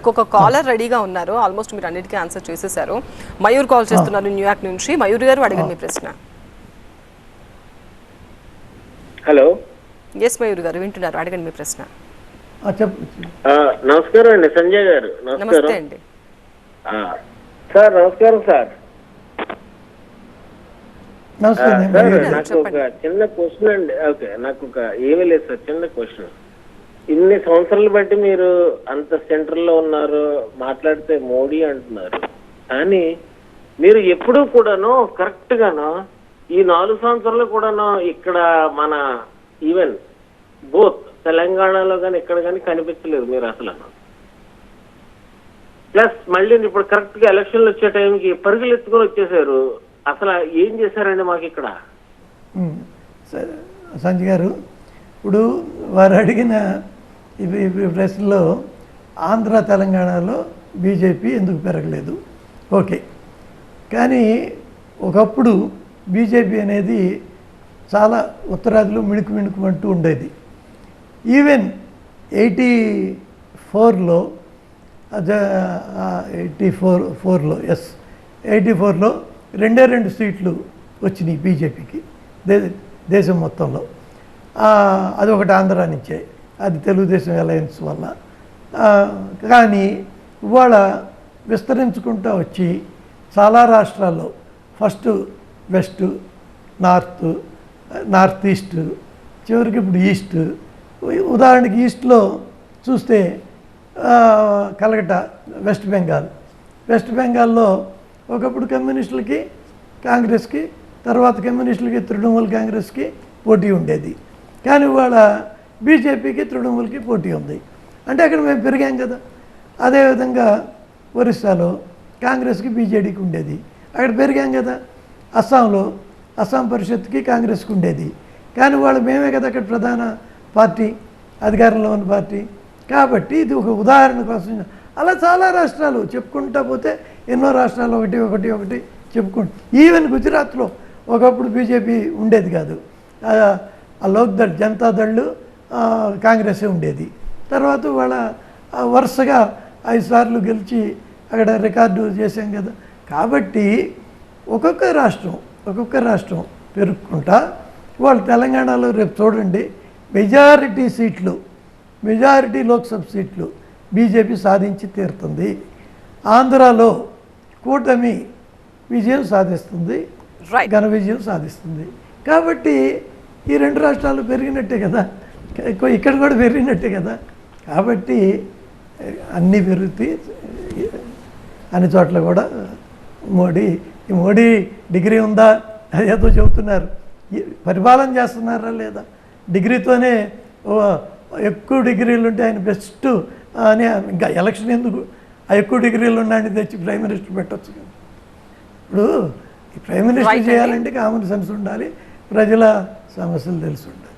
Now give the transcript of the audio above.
ఇంకొక కాలర్ రెడీగా ఉన్నారు. ఆల్మోస్ట్ మీరు అన్నిటికీ ఆన్సర్ చేసేసారు. మయూర్ కాల్ చేస్తున్నారు న్యూయార్క్ నుంచి. మయూర్ గారు అడగండి మీ ప్రశ్న. హలో. ఎస్ మయూర్ గారు వింటున్నారు, అడగండి మీ ప్రశ్న. నమస్కారం అండి సంజయ్ గారు. నమస్తే అండి సార్. నమస్కారం సార్. నాకు ఒక చిన్న క్వశ్చన్ అండి. ఓకే, నాకు ఒక ఏమీ లేదు సార్, చిన్న క్వశ్చన్. ఇన్ని సంవత్సరాలు బట్టి మీరు అంత సెంటర్ లో ఉన్నారు, మాట్లాడితే మోడీ అంటున్నారు, కానీ మీరు ఎప్పుడూ కూడాను కరెక్ట్ గాను ఈ 4 సంవత్సరాలు కూడాను ఇక్కడ మన ఈవెన్ బోత్ తెలంగాణలో కానీ ఇక్కడ కానీ కనిపించలేదు మీరు అసలు. ప్లస్ మళ్ళీ ఇప్పుడు కరెక్ట్ గా ఎలక్షన్లు వచ్చే టైంకి పరుగులు ఎత్తుకొని వచ్చేసారు. అసలు ఏం చేశారండి మాకు ఇక్కడ? సంజయ్ గారు, ఇప్పుడు వారు అడిగిన ఈ ప్రశ్నలో ఆంధ్ర తెలంగాణలో బీజేపీ ఎందుకు పెరగలేదు, ఓకే. కానీ ఒకప్పుడు బీజేపీ అనేది చాలా ఉత్తరాదిలో మిణుకుమంటూ ఉండేది. ఈవెన్ 84లో 84లో 2 సీట్లు వచ్చినాయి బీజేపీకి దేశం మొత్తంలో. అది ఒకటి ఆంధ్ర నుంచే, అది తెలుగుదేశం అలయన్స్ వల్ల. కానీ ఇవాళ విస్తరించుకుంటూ వచ్చి చాలా రాష్ట్రాల్లో ఫస్ట్ వెస్ట్, నార్త్ ఈస్ట్, చివరికి ఇప్పుడు ఈస్ట్. ఉదాహరణకి ఈస్ట్లో చూస్తే కలకట్టా, వెస్ట్ బెంగాల్లో ఒకప్పుడు కమ్యూనిస్టులకి కాంగ్రెస్కి, తర్వాత కమ్యూనిస్టులకి తృణమూల్ కాంగ్రెస్కి పోటీ ఉండేది. కానీ ఇవాళ బీజేపీకి తృణమూల్కి పోటీ ఉంది. అంటే అక్కడ మేము పెరిగాం కదా. అదేవిధంగా ఒరిస్సాలో కాంగ్రెస్కి బీజేడీకి ఉండేది, అక్కడ పెరిగాం కదా. అస్సాం పరిషత్కి కాంగ్రెస్కి ఉండేది, కానీ వాళ్ళు మేమే కదా అక్కడ ప్రధాన పార్టీ, అధికారంలో ఉన్న పార్టీ. కాబట్టి ఇది ఒక ఉదాహరణ కోసం. అలా చాలా రాష్ట్రాలు చెప్పుకుంటా పోతే ఎన్నో రాష్ట్రాలు ఒకటి చెప్పుకుంటూ. ఈవెన్ గుజరాత్లో ఒకప్పుడు బీజేపీ ఉండేది కాదు, లోక్దళ్, జనతాదళ్, కాంగ్రెస్ ఉండేది. తర్వాత వాళ్ళ వరుసగా 5 సార్లు గెలిచి అక్కడ రికార్డు చేశాం కదా. కాబట్టి ఒక్కొక్క రాష్ట్రం పెరుక్కుంటా వాళ్ళు తెలంగాణలో రేపు చూడండి మెజారిటీ లోక్సభ సీట్లు బీజేపీ సాధించి తీరుతుంది. ఆంధ్రాలో కూటమి విజయం సాధిస్తుంది, ఘన విజయం సాధిస్తుంది. కాబట్టి ఈ 2 రాష్ట్రాలు పెరిగినట్టే కదా, ఇక్కడ కూడా పెరిగినట్టే కదా. కాబట్టి అన్నీ పెరుగుతాయి, అన్ని చోట్ల కూడా. మోడీ డిగ్రీ ఉందా అదేదో చెబుతున్నారు, పరిపాలన చేస్తున్నారా లేదా? డిగ్రీతోనే ఎక్కువ డిగ్రీలు ఉంటే ఆయన బెస్ట్ అని, ఇంకా ఎలక్షన్ ఎందుకు? ఆ ఎక్కువ డిగ్రీలు ఉన్నాయని తెచ్చి ప్రైమ్ మినిస్టర్ పెట్టచ్చు కదా. ఇప్పుడు ఈ ప్రైమ్ మినిస్టర్ చేయాలంటే కామన్ సెన్స్ ఉండాలి, ప్రజల సమస్యలు తెలిసి ఉండాలి.